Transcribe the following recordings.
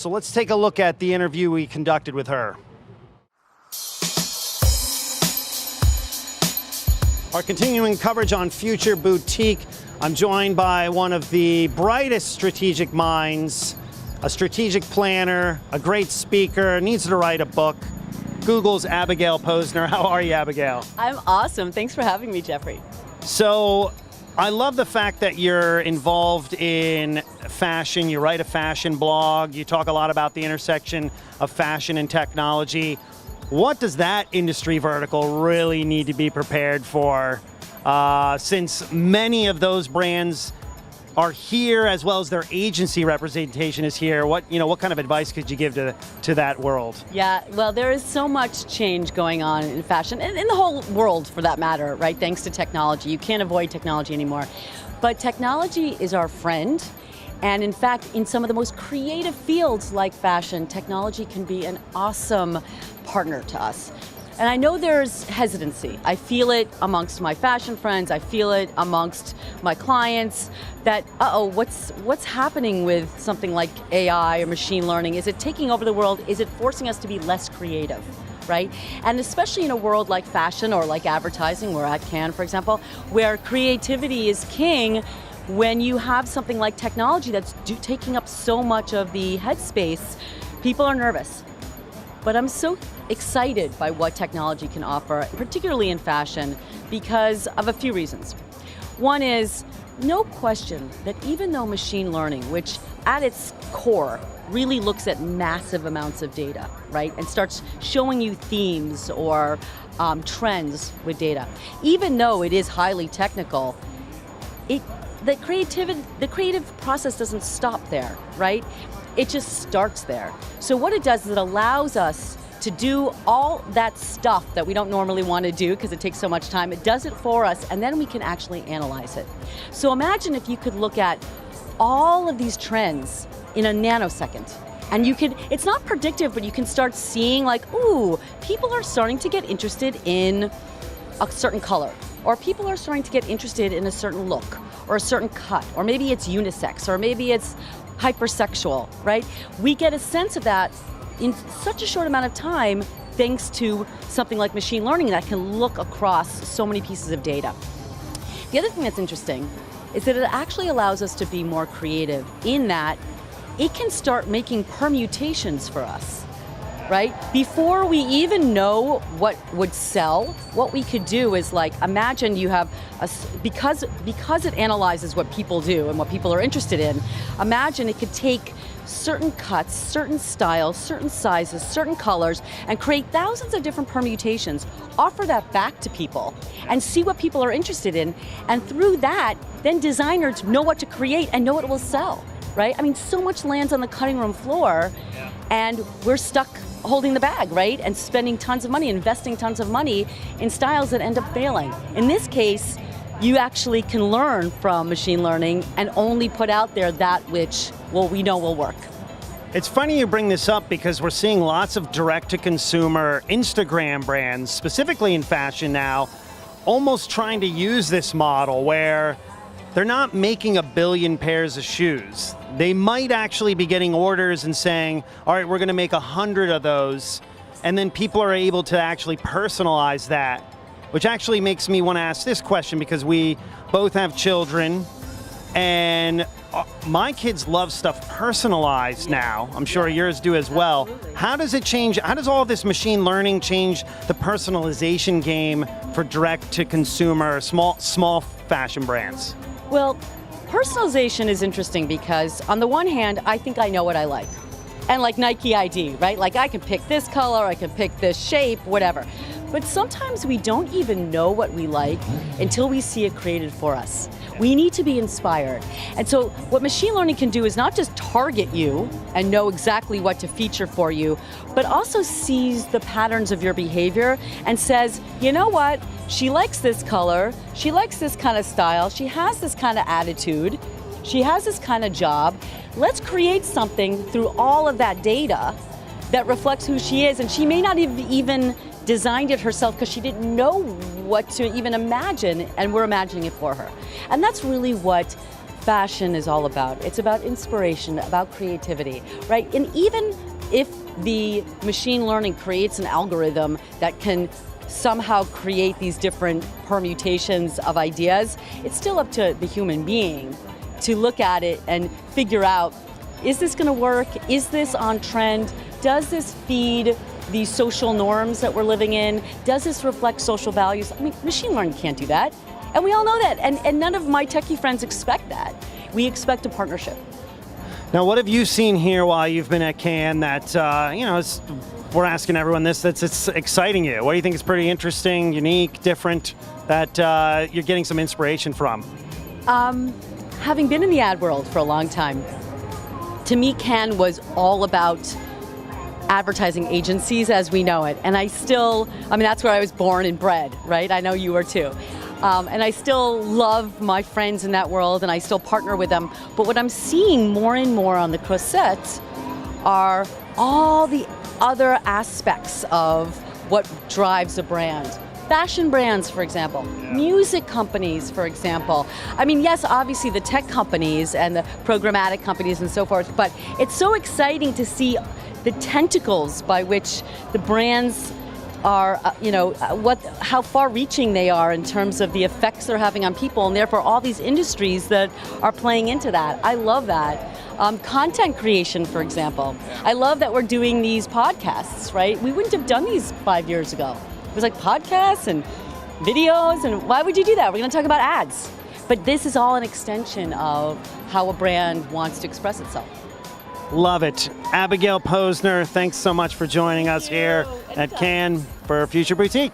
So let's take a look at the interview we conducted with her. Our continuing coverage on Future Boutique. I'm joined by one of the brightest strategic minds, a strategic planner, a great speaker, needs to write a book. Google's Abigail Posner. How are you, Abigail? I'm awesome. Thanks for having me, Jeffrey. So, I love the fact that you're involved in fashion. You write a fashion blog. You talk a lot about the intersection of fashion and technology. What does that industry vertical really need to be prepared for, since many of those brands are here, as well as their agency representation is here? What kind of advice could you give to that world? Yeah, well, there is so much change going on in fashion, and in the whole world for that matter, right? Thanks to technology. You can't avoid technology anymore. But technology is our friend. And in fact, in some of the most creative fields like fashion, technology can be an awesome partner to us. And I know there's hesitancy. I feel it amongst my fashion friends. I feel it amongst my clients that, what's happening with something like AI or machine learning? Is it taking over the world? Is it forcing us to be less creative, right? And especially in a world like fashion or like advertising, we're at Cannes, for example, where creativity is king. When you have something like technology that's taking up so much of the headspace, people are nervous. But I'm so excited by what technology can offer, particularly in fashion, because of a few reasons. One is, no question that even though machine learning, which at its core really looks at massive amounts of data, right, and starts showing you themes or trends with data, even though it is highly technical, the creative process doesn't stop there, right? It just starts there. So what it does is it allows us to do all that stuff that we don't normally want to do because it takes so much time. It does it for us, and then we can actually analyze it. So imagine if you could look at all of these trends in a nanosecond. And it's not predictive, but you can start seeing like, ooh, people are starting to get interested in a certain color, or people are starting to get interested in a certain look, or a certain cut, or maybe it's unisex, or maybe it's hypersexual, right? We get a sense of that in such a short amount of time thanks to something like machine learning that can look across so many pieces of data. The other thing that's interesting is that it actually allows us to be more creative in that it can start making permutations for us, right? Before we even know what would sell, what we could do is like, imagine you have, because it analyzes what people do and what people are interested in, imagine it could take certain cuts, certain styles, certain sizes, certain colors, and create thousands of different permutations, offer that back to people, and see what people are interested in, and through that, then designers know what to create and know what will sell, right? I mean, so much lands on the cutting room floor, and we're stuck holding the bag, right? And spending tons of money, investing tons of money in styles that end up failing. In this case, you actually can learn from machine learning and only put out there that which, well, we know will work. It's funny you bring this up because we're seeing lots of direct-to-consumer Instagram brands, specifically in fashion now, almost trying to use this model where they're not making 1 billion pairs of shoes. They might actually be getting orders and saying, all right, we're going to make 100 of those, and then people are able to actually personalize that, which actually makes me want to ask this question because we both have children, and my kids love stuff personalized now. I'm sure yours do as well. Absolutely. How does it change, how does all this machine learning change the personalization game for direct-to-consumer, small fashion brands? Well, personalization is interesting because on the one hand, I think I know what I like. And like Nike ID, right? Like I can pick this color, I can pick this shape, whatever. But sometimes we don't even know what we like until we see it created for us. We need to be inspired. And so what machine learning can do is not just target you and know exactly what to feature for you, but also sees the patterns of your behavior and says, you know what, she likes this color, she likes this kind of style, she has this kind of attitude, she has this kind of job. Let's create something through all of that data that reflects who she is, and she may not have even designed it herself because she didn't know what to even imagine, and we're imagining it for her. And that's really what fashion is all about. It's about inspiration, about creativity, right? And even if the machine learning creates an algorithm that can somehow create these different permutations of ideas, it's still up to the human being to look at it and figure out, is this going to work? Is this on trend? Does this feed the social norms that we're living in? Does this reflect social values? I mean, machine learning can't do that. And we all know that. And none of my techie friends expect that. We expect a partnership. Now, what have you seen here while you've been at Cannes that, we're asking everyone this, that's exciting you? What do you think is pretty interesting, unique, different, that you're getting some inspiration from? Having been in the ad world for a long time, to me, Cannes was all about advertising agencies as we know it. And that's where I was born and bred, right? I know you were too. And I still love my friends in that world, and I still partner with them. But what I'm seeing more and more on the Croisette are all the other aspects of what drives a brand. Fashion brands, for example, music companies, for example. I mean, yes, obviously the tech companies and the programmatic companies and so forth, but it's so exciting to see the tentacles by which the brands are, how far-reaching they are in terms of the effects they're having on people, and therefore all these industries that are playing into that. I love that. Content creation, for example. I love that we're doing these podcasts, right? We wouldn't have done these 5 years ago. It was like podcasts and videos, and why would you do that? We're going to talk about ads. But this is all an extension of how a brand wants to express itself. Love it. Abigail Posner, thanks so much for joining us here at Cannes for Future Boutique.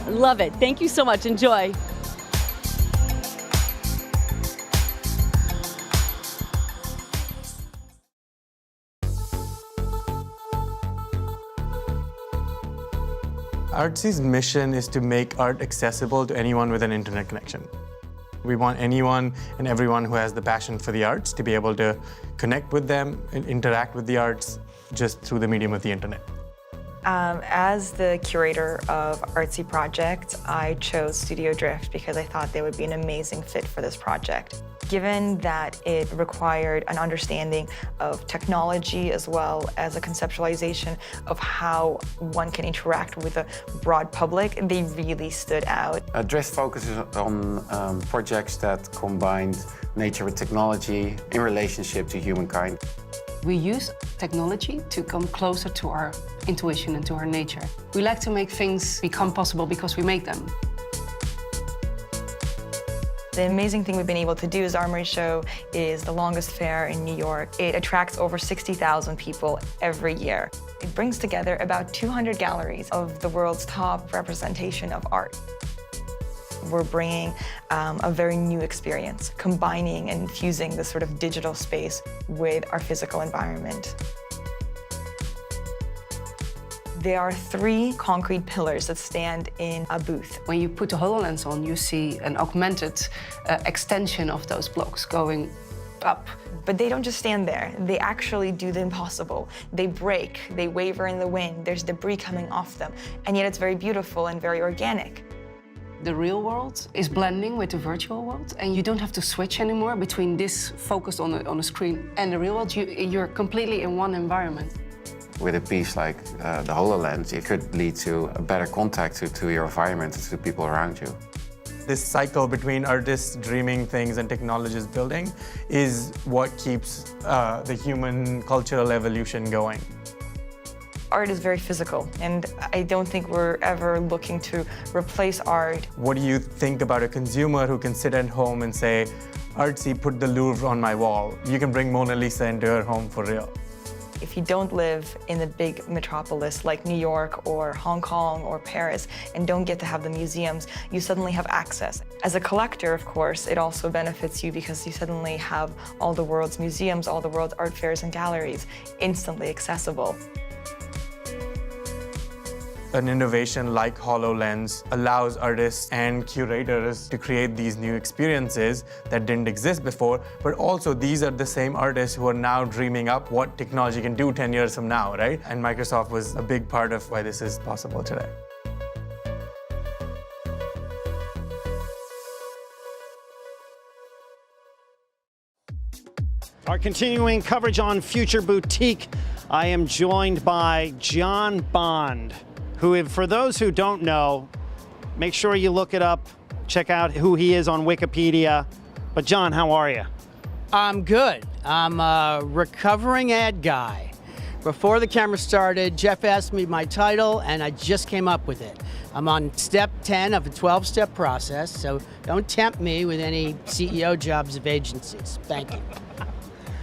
Love it. Thank you so much. Enjoy. Artsy's mission is to make art accessible to anyone with an internet connection. We want anyone and everyone who has the passion for the arts to be able to connect with them and interact with the arts just through the medium of the internet. As the curator of Artsy Project, I chose Studio Drift because I thought they would be an amazing fit for this project. Given that it required an understanding of technology as well as a conceptualization of how one can interact with a broad public, they really stood out. Drift focuses on projects that combine nature with technology in relationship to humankind. We use technology to come closer to our intuition and to our nature. We like to make things become possible because we make them. The amazing thing we've been able to do is Armory Show is the longest fair in New York. It attracts over 60,000 people every year. It brings together about 200 galleries of the world's top representation of art. We're bringing a very new experience, combining and fusing this sort of digital space with our physical environment. There are 3 concrete pillars that stand in a booth. When you put the HoloLens on, you see an augmented extension of those blocks going up. But they don't just stand there. They actually do the impossible. They break, they waver in the wind, there's debris coming off them, and yet it's very beautiful and very organic. The real world is blending with the virtual world, and you don't have to switch anymore between this focused on a screen and the real world. You're completely in one environment. With a piece like the HoloLens, it could lead to a better contact to your environment and to the people around you. This cycle between artists dreaming things and technologists building is what keeps the human cultural evolution going. Art is very physical, and I don't think we're ever looking to replace art. What do you think about a consumer who can sit at home and say, Artsy, put the Louvre on my wall. You can bring Mona Lisa into her home for real. If you don't live in the big metropolis like New York or Hong Kong or Paris and don't get to have the museums, you suddenly have access. As a collector, of course, it also benefits you because you suddenly have all the world's museums, all the world's art fairs and galleries instantly accessible. An innovation like HoloLens allows artists and curators to create these new experiences that didn't exist before, but also these are the same artists who are now dreaming up what technology can do 10 years from now, right? And Microsoft was a big part of why this is possible today. Our continuing coverage on Future Boutique, I am joined by John Bond, who, for those who don't know, make sure you look it up, check out who he is on Wikipedia. But John, how are you? I'm good. I'm a recovering ad guy. Before the camera started, Jeff asked me my title, and I just came up with it. I'm on step 10 of a 12-step process, so don't tempt me with any CEO jobs of agencies. Thank you.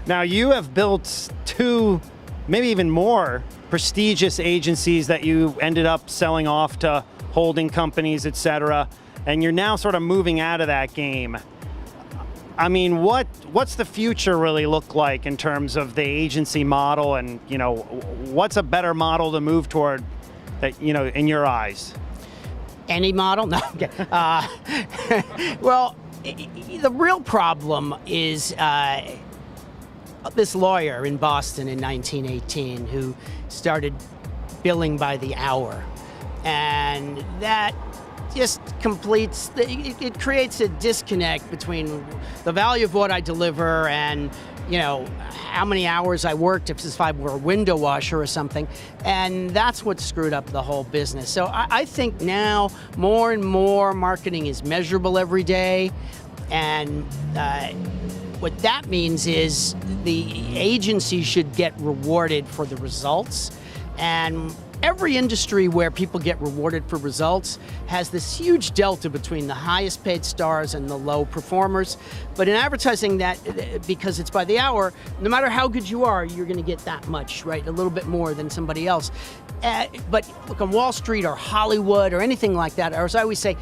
Now, you have built 2, maybe even more, prestigious agencies that you ended up selling off to holding companies, et cetera, and you're now sort of moving out of that game. I mean, what's the future really look like in terms of the agency model, and what's a better model to move toward that in your eyes? Any model? No. Well, the real problem is this lawyer in Boston in 1918 who started billing by the hour, and that just completes, it creates a disconnect between the value of what I deliver and, how many hours I worked if I were a window washer or something. And that's what screwed up the whole business. So I think now more and more marketing is measurable every day. And what that means is the agency should get rewarded for the results. And every industry where people get rewarded for results has this huge delta between the highest paid stars and the low performers. But in advertising, that, because it's by the hour, no matter how good you are, you're going to get that much, right? A little bit more than somebody else. But look, on Wall Street or Hollywood or anything like that, or as I always say,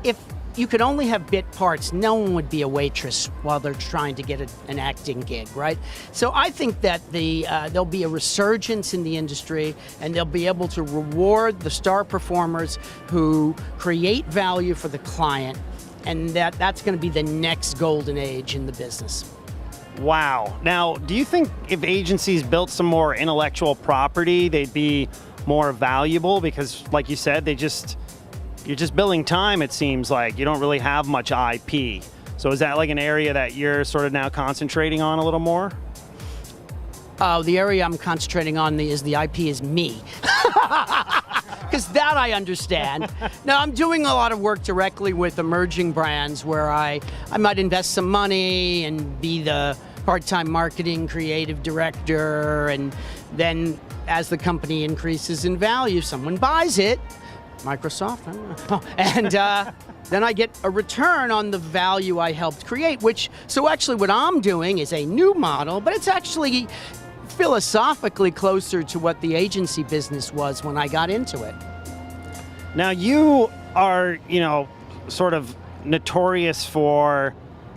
if you could only have bit parts, no one would be a waitress while they're trying to get an acting gig, right? So I think that there'll be a resurgence in the industry, and they'll be able to reward the star performers who create value for the client, and that's going to be the next golden age in the business. Wow. Now, do you think if agencies built some more intellectual property, they'd be more valuable? Because, like you said, you're just billing time, it seems like. You don't really have much IP. So is that like an area that you're sort of now concentrating on a little more? The area I'm concentrating on is the IP is me. Because that I understand. Now, I'm doing a lot of work directly with emerging brands where I might invest some money and be the part-time marketing creative director, and then as the company increases in value, someone buys it, Microsoft, I don't know. And then I get a return on the value I helped create, so actually what I'm doing is a new model, but it's actually philosophically closer to what the agency business was when I got into it. Now, you are, sort of notorious for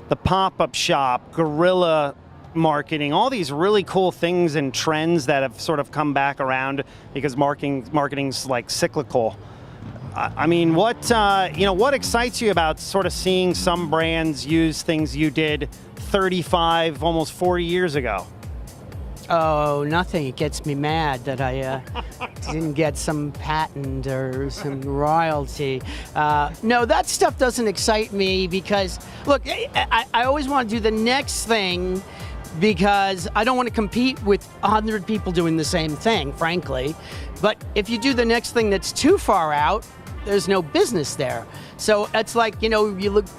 the pop-up shop, guerrilla marketing, all these really cool things and trends that have sort of come back around because marketing's like cyclical. I mean, what excites you about sort of seeing some brands use things you did 35, almost 40 years ago? Oh, nothing. It gets me mad that I didn't get some patent or some royalty. No, that stuff doesn't excite me because, look, I always want to do the next thing because I don't want to compete with 100 people doing the same thing, frankly. But if you do the next thing that's too far out, there's no business there. So it's like, you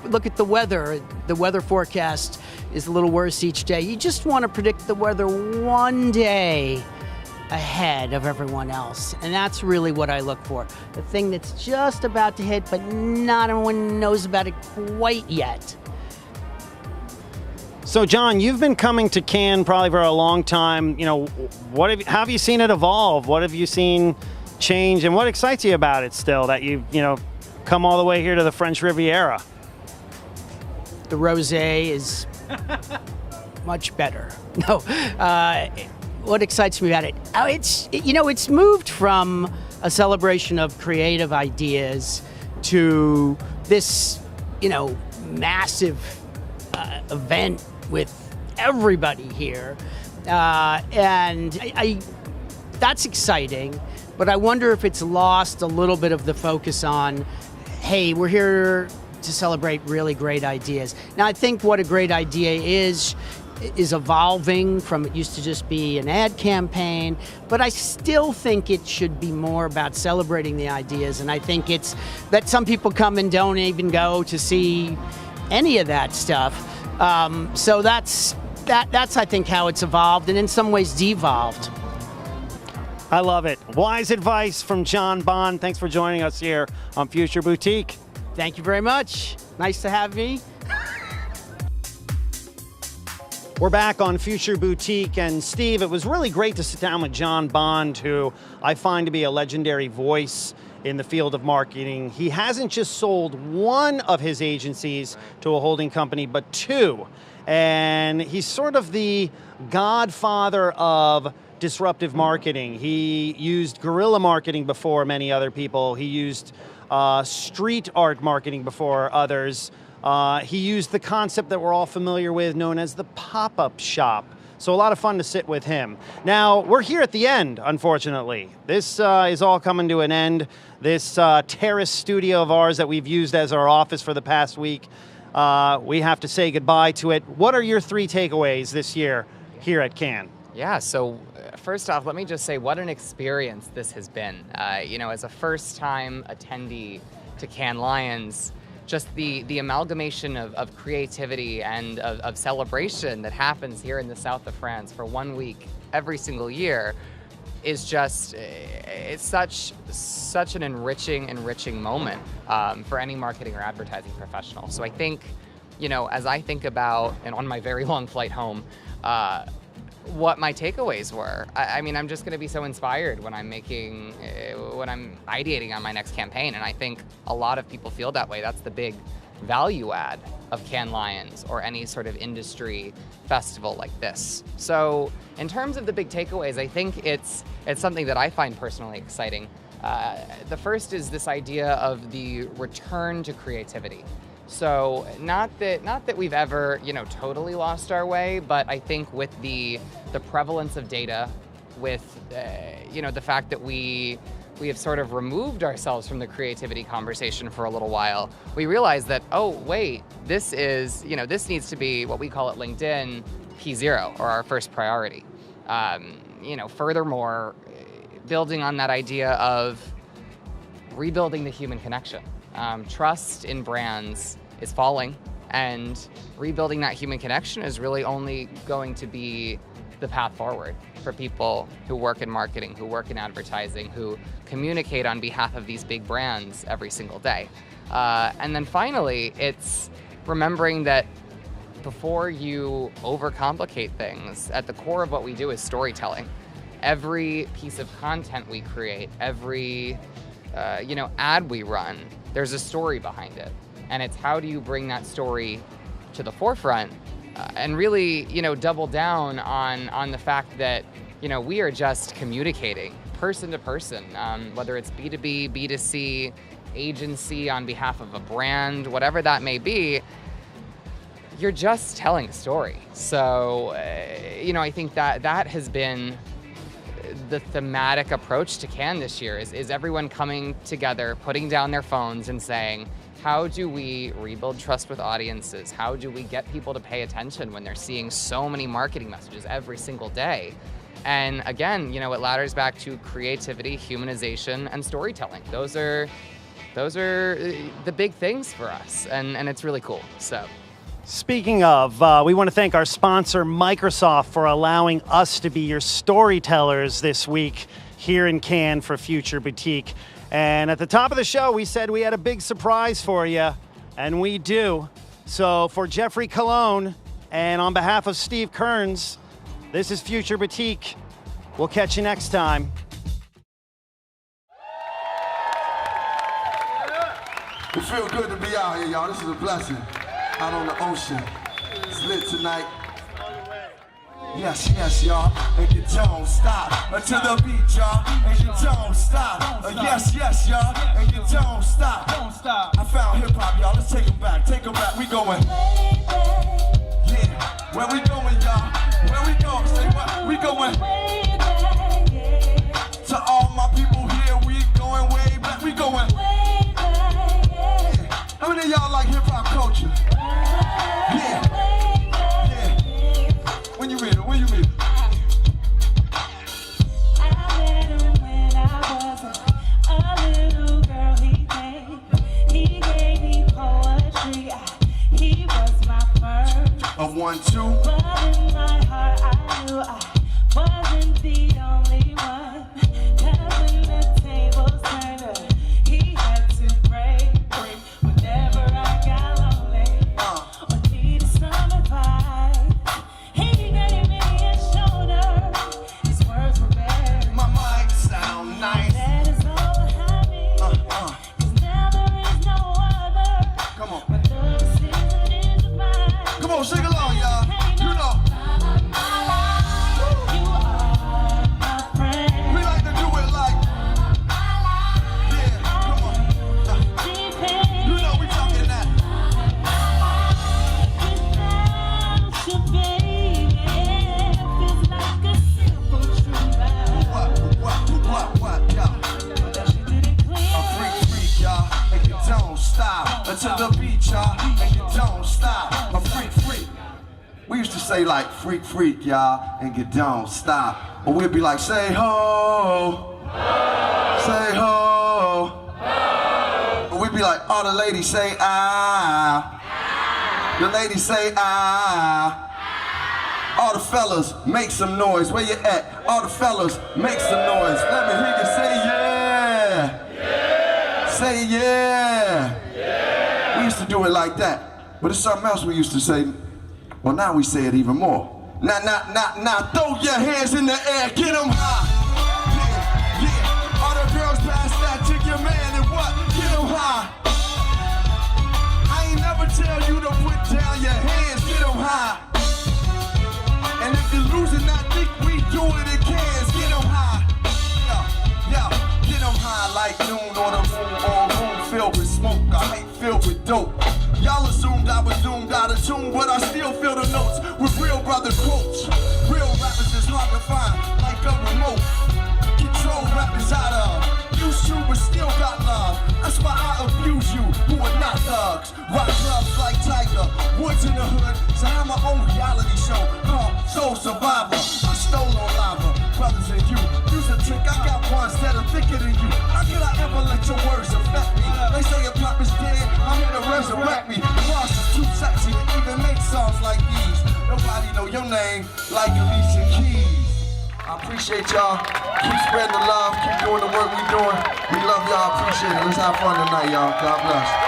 look at the weather. The weather forecast is a little worse each day. You just want to predict the weather one day ahead of everyone else. And that's really what I look for. The thing that's just about to hit, but not everyone knows about it quite yet. So, John, you've been coming to Cannes probably for a long time. How have you seen it evolve? What have you seen change, and what excites you about it still that you've come all the way here to the French Riviera? The rosé is much better. No, what excites me about it? It's moved from a celebration of creative ideas to this, massive event with everybody here, and that's exciting. But I wonder if it's lost a little bit of the focus on, hey, we're here to celebrate really great ideas. Now, I think what a great idea is is evolving from it used to just be an ad campaign, but I still think it should be more about celebrating the ideas, and I think it's that some people come and don't even go to see any of that stuff. So that's I think how it's evolved, and in some ways devolved. I love it. Wise advice from John Bond. Thanks for joining us here on Future Boutique. Thank you very much. Nice to have me. We're back on Future Boutique, and Steve, it was really great to sit down with John Bond, who I find to be a legendary voice in the field of marketing. He hasn't just sold one of his agencies to a holding company, but two. And he's sort of the godfather of disruptive marketing. He used guerrilla marketing before many other people. He used street art marketing before others. He used the concept that we're all familiar with, known as the pop-up shop. So a lot of fun to sit with him. Now, we're here at the end, unfortunately. This is all coming to an end. This terrace studio of ours that we've used as our office for the past week, we have to say goodbye to it. What are your 3 takeaways this year here at Cannes? Yeah, so first off, let me just say what an experience this has been. As a first-time attendee to Cannes Lions, just the amalgamation of creativity and of celebration that happens here in the south of France for 1 week every single year is just, it's such an enriching moment for any marketing or advertising professional. So I think, as I think about, and on my very long flight home, what my takeaways were. I'm just going to be so inspired when I'm ideating on my next campaign, and I think a lot of people feel that way. That's the big value add of Cannes Lions or any sort of industry festival like this. So in terms of the big takeaways, I think it's something that I find personally exciting. The first is this idea of the return to creativity. So not that we've ever, totally lost our way, but I think with the prevalence of data, with the fact that we have sort of removed ourselves from the creativity conversation for a little while, we realize that, oh wait, this needs to be what we call at LinkedIn P0, or our first priority. Furthermore, building on that idea of rebuilding the human connection. Trust in brands is falling, and rebuilding that human connection is really only going to be the path forward for people who work in marketing, who work in advertising, who communicate on behalf of these big brands every single day. And then finally, it's remembering that before you overcomplicate things, at the core of what we do is storytelling. Every piece of content we create, every ad we run, there's a story behind it. And it's how do you bring that story to the forefront and really, double down on the fact that, we are just communicating person to person, whether it's B2B, B2C, agency on behalf of a brand, whatever that may be, you're just telling a story. So, I think that has been the thematic approach to Cannes this year is everyone coming together, putting down their phones and saying, how do we rebuild trust with audiences? How do we get people to pay attention when they're seeing so many marketing messages every single day? And again, it ladders back to creativity, humanization, and storytelling. Those are the big things for us, and it's really cool. So. Speaking of, we want to thank our sponsor, Microsoft, for allowing us to be your storytellers this week here in Cannes for Future Boutique. And at the top of the show, we said we had a big surprise for you, and we do. So for Jeffrey Colon and on behalf of Steve Kearns, this is Future Boutique. We'll catch you next time. It feels good to be out here, y'all. This is a blessing. Out on the ocean. It's lit tonight. Yes, yes, y'all. And you don't stop until the beat, y'all. And you don't stop. Yes, yes, y'all. And you don't stop. Don't stop. I found hip hop, y'all. Let's take it back. Take it back. We going. Yeah. Where we going, y'all? Where we going? Say what? We going. To all my people here, we going way back. We going. Yeah. How many of y'all like hip hop culture? Yeah. Yeah. 1, 2. But in my heart I knew I wasn't the only one. That when the tables turned, he had to break whenever I got lonely or needed some advice. He gave me a shoulder. His words were very. My mic sound nice. That is all behind me. 'Cause now there is no other. Come on. But the season is mine. Come on, sing along, y'all. You know. You are my friend. We like to do it like, yeah, come on. You know we talking that. Without you, baby, feels like a simple truth. What, y'all? A freak, y'all, and you don't stop. Until the beat, y'all, and you don't stop. A freak. We used to say like freak, y'all, and you don't stop. Or we'd be like, say ho, say ho. Or we'd be like, all the ladies say ah. The ladies say ah. All the fellas, make some noise. Where you at? All the fellas, make some noise. Let me hear you say yeah. Say yeah. We used to do it like that. But it's something else we used to say. Well, now we say it even more. Now, throw your hands in the air, get them high. Yeah. All the girls pass that to your man and what? Get them high. I ain't never tell you to put down your hands, get them high. And if you're losing, I think we do it again. Get them high. Yeah, get them high like noon on a room filled with smoke. I hate filled with dope. Y'all assumed I was doomed out of tune, but I still feel the notes with real brother quotes. Real rappers is hard to find, like a remote. Control rappers out of used to, but still got love. That's why I abuse you, who are not thugs. Rock clubs like Tiger, Woods in the hood. So I have my own reality show called Soul Survivor. I stole on lava, brothers and you. Use a trick, I got ones that are thicker than you. How could I ever let your words affect me? They say your pop is dead, I'm here to resurrect me. Ross is too sexy to even make songs like these. Nobody know your name like Alicia Keys. I appreciate y'all. Keep spreading the love, keep doing the work we doing. We love y'all, appreciate it. Let's have fun tonight, y'all. God bless.